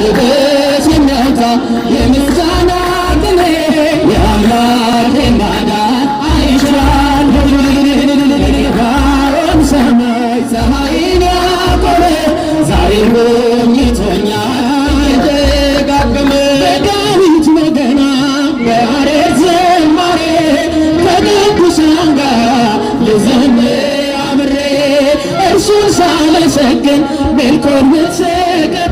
አንደበት የሚያወጣ የምስጋና ቅኔ የአምላኬን ማዳን አይችላል። ባሮን ሰማይ ፀሐይን ያቆመ ዛሬ ጎብኝቶኛል እየደጋገመ በዳዊት በገና በያሬድ ዝማሬ ከቅዱሳን ጋር ልዘምር አብሬ እርሱን ሳመሰግን ሜልኮል ምትሰቀር